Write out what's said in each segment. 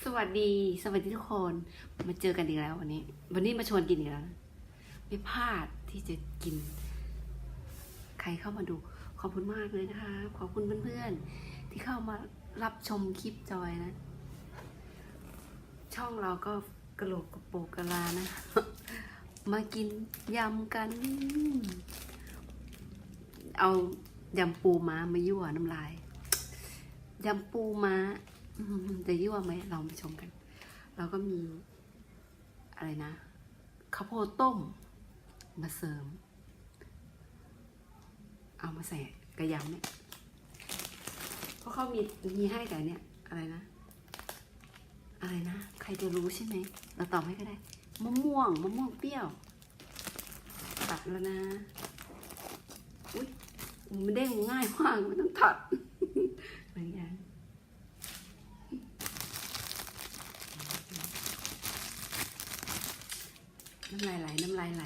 สวัสดีทุกคนมาเจอกันอีกแล้ววันนี้มาชวนกินอีกแล้วไม่พลาดที่จะกินใครเข้ามาดูขอบคุณมากเลยนะคะขอบคุณเพื่อนๆที่เข้ามารับชมคลิปจอยนะ ช่องเราก็กระโหลกกระโปกกะลานะ มากินยำกันเอายำปูม้ามายั่วน้ำลายยำปูม้าจะยั่วไหมเรามาชมกันเราก็มีอะไรนะข้าวโพดต้มมาเสริมเอามาใส่กระยำเนี่ยเพราะเขามีให้แต่เนี่ยอะไรนะใครจะรู้ใช่ไหมเราตอบให้ก็ได้มะม่วงเปรี้ยวตัดแล้วนะอุ๊ยมันเด้งง่ายมากไม่ต้องตัดอะไรอย่างน้ำลายไหล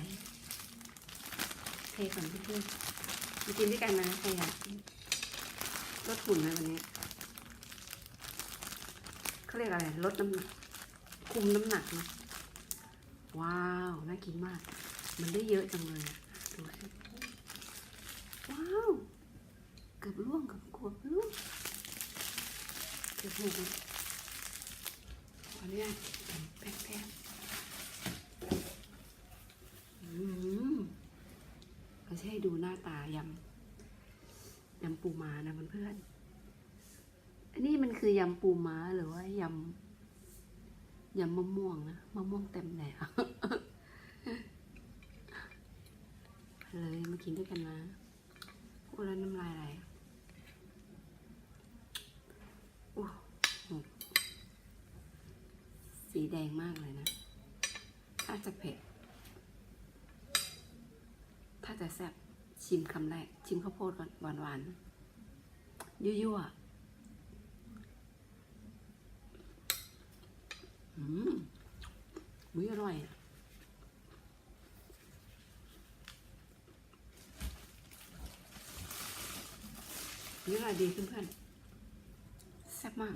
เทก่อนเพื่อนๆมากินด้วยกันนะใครอยากลดหุ่นนะวันนี้เขาเรียกอะไรลดน้ำหนักคุมน้ำหนักนะว้าวน่ากินมากมันได้เยอะจังเลยดูสิว้าวเกือบล่วงเกือบกวบล่วงเกือบหกเลยอันนี้แป๊บเราจะให้ดูหน้าตายำปูม้านะเพื่อนๆอันนี้มันคือยำปูม้าหรือว่ายำมะม่วงนะมะม่วงเต็มแหนวเลยมากินด้วยกันนะพูดแล้วน้ำลายไหลโอ้สีแดงมากเลยนะถ้าจะเผ็ดถ้าจะแซ่บชิมคำแรกชิมข้าวโพดก่อนหวานยั่วมื้ออร่อยนี่อร่อยดีเพื่อนๆแซ่บมาก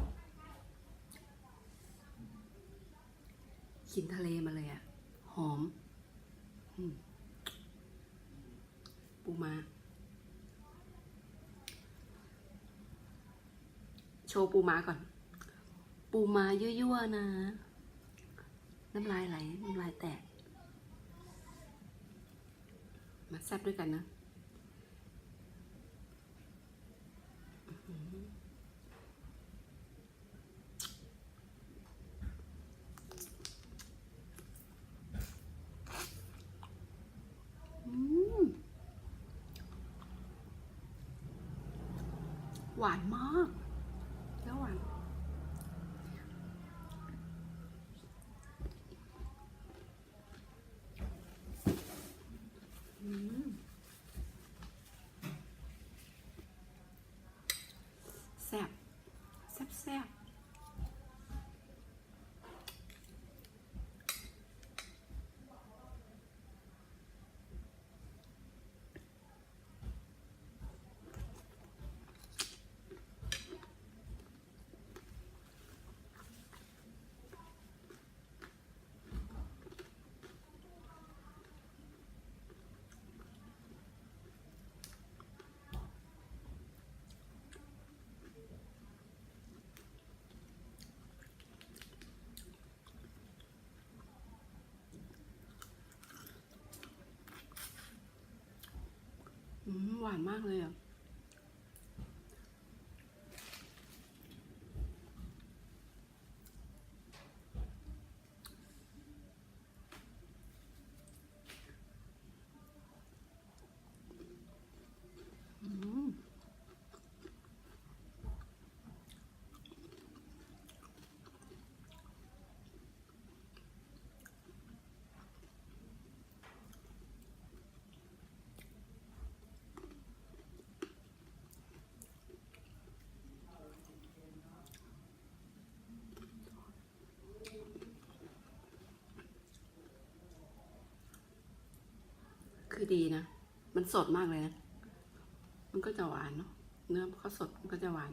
กินทะเลมาเลยอ่ะหอมปูม้าโชว์ปูม้าก่อนปูม้ายั่วๆนะน้ำลายไหลน้ำลายแตกมาแซ่บด้วยกันนะหวานมากแล้วหวานแซ่บหวานมากเลยอ่ะคือดีนะมันสดมากเลยนะมันก็จะหวานเนาะเนื้อเขาสดมันก็จะหวาน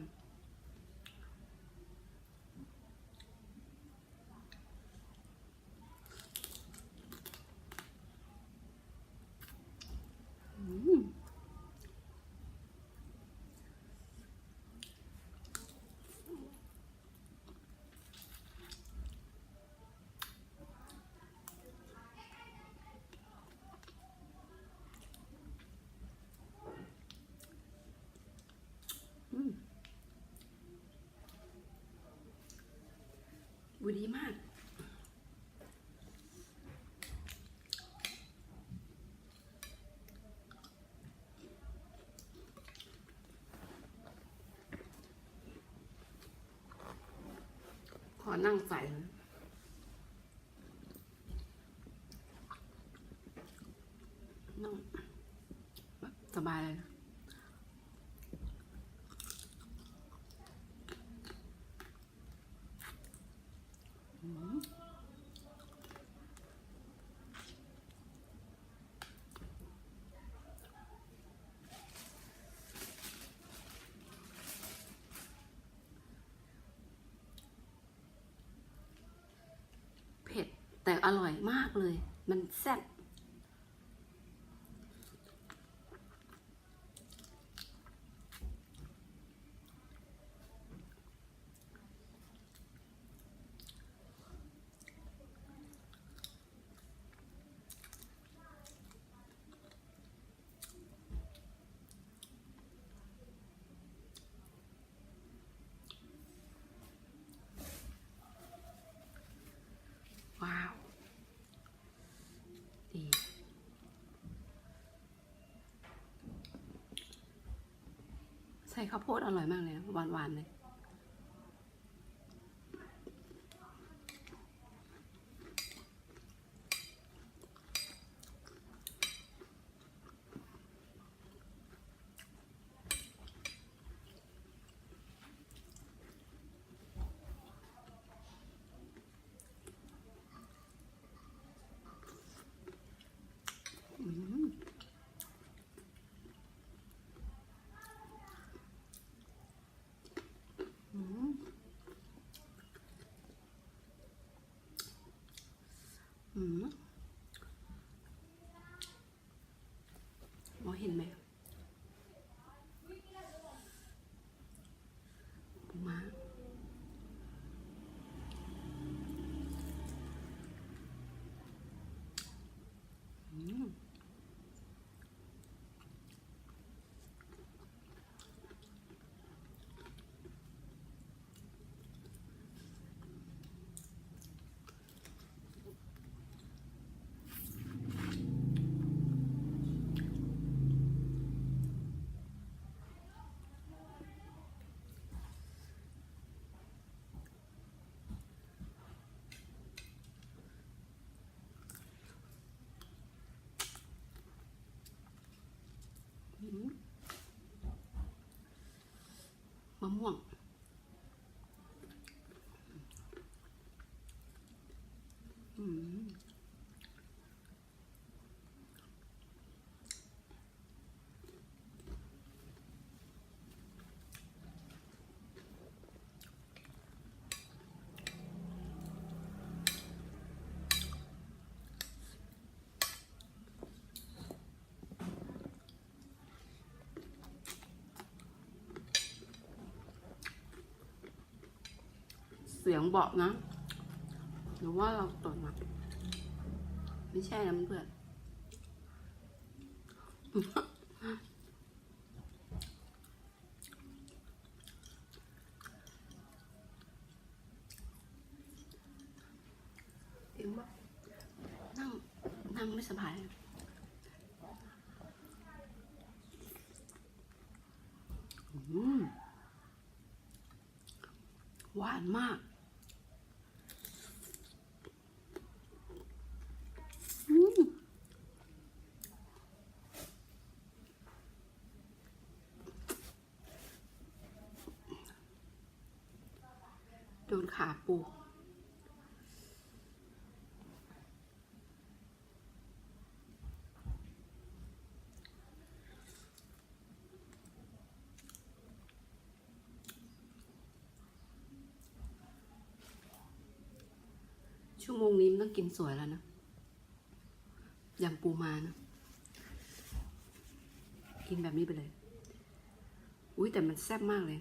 บุดีมากขอนั่งใส่นั่งแบบสบายเลยนะเผ็ดแต่อร่อยมากเลยมันแซ่บว้าวดีใส่ข้าวโพดอร่อยมากเลยนะหวานๆเลยมองเห็นไหมปูม้ามะม่วงเสียงเบานะหรือว่าเราตดมาไม่ใช่นะเพื่อนเสียงแบบนั่งไม่สบายหวานมากโดนขาปูชั่วโมงนี้มันต้องกินสวยแล้วนะอย่างปูมานะกินแบบนี้ไปเลยอุ้ยแต่มันแซ่บมากเลย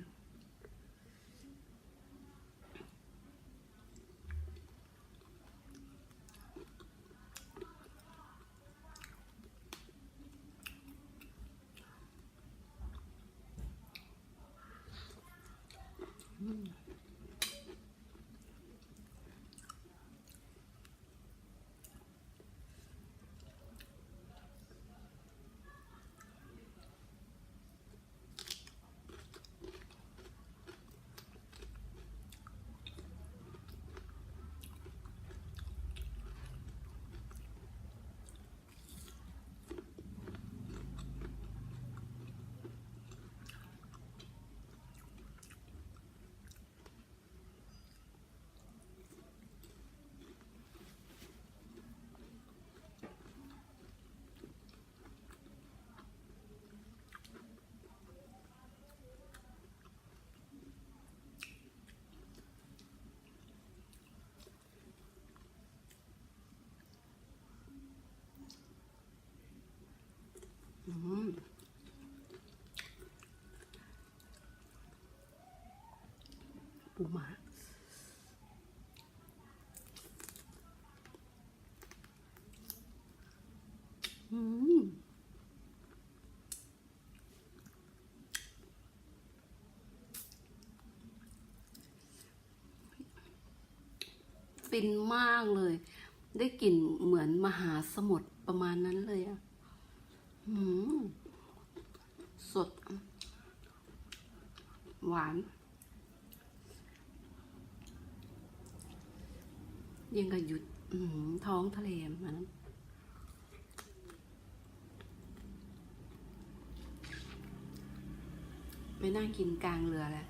มาฟินมากเลย ได้กลิ่นเหมือนมหาสมุทรประมาณนั้นเลยอะสด หวานยังกับหยุดท้องทะเลมันไปนั่งกินกลางเรือแหละ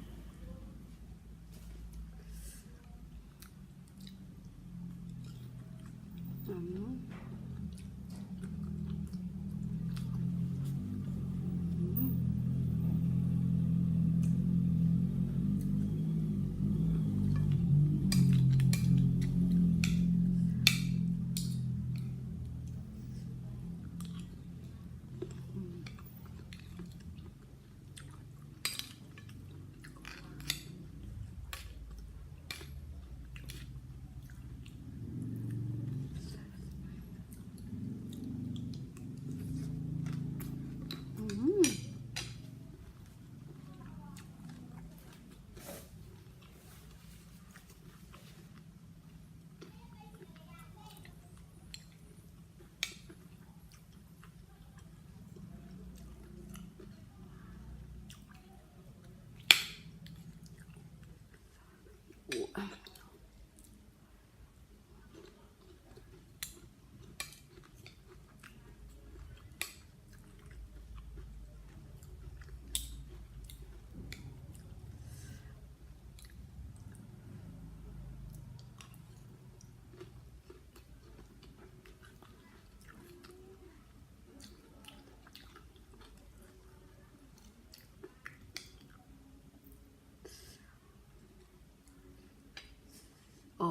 โอ้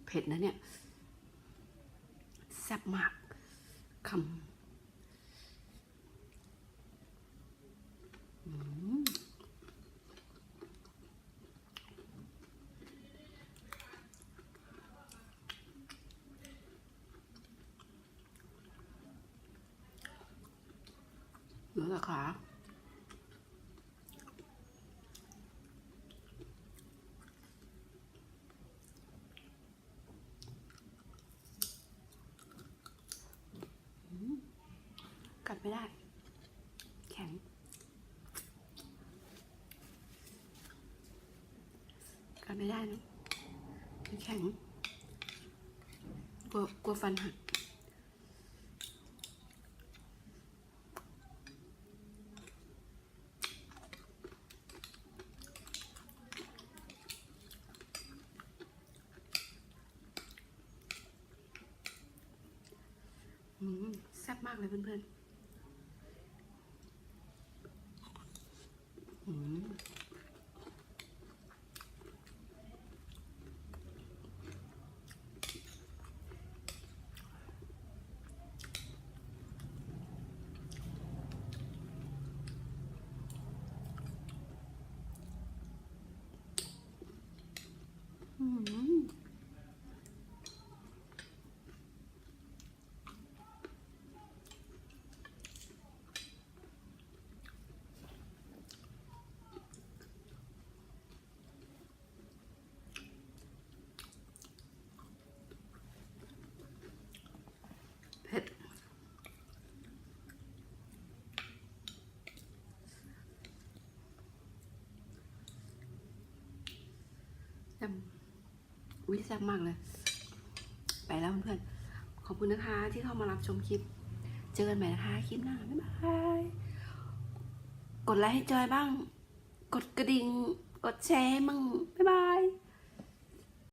เผ็ดนะเนี่ยแซ่บมากคำเหลือแต่ขากัดไม่ได้แข็งกัดไม่ได้นะแข็งกลัวฟันหักแซ่บมากเลยเพื่อนๆเผ็ดวิแซ่บมากเลยไปแล้วเพื่อนๆขอบคุณนะคะที่เข้ามารับชมคลิปเจอกันใหม่นะคะคลิปหน้าบ๊ายบายกดไลค์ให้จอยบ้างกดกระดิ่งกดแชร์มั่งบ๊ายบาย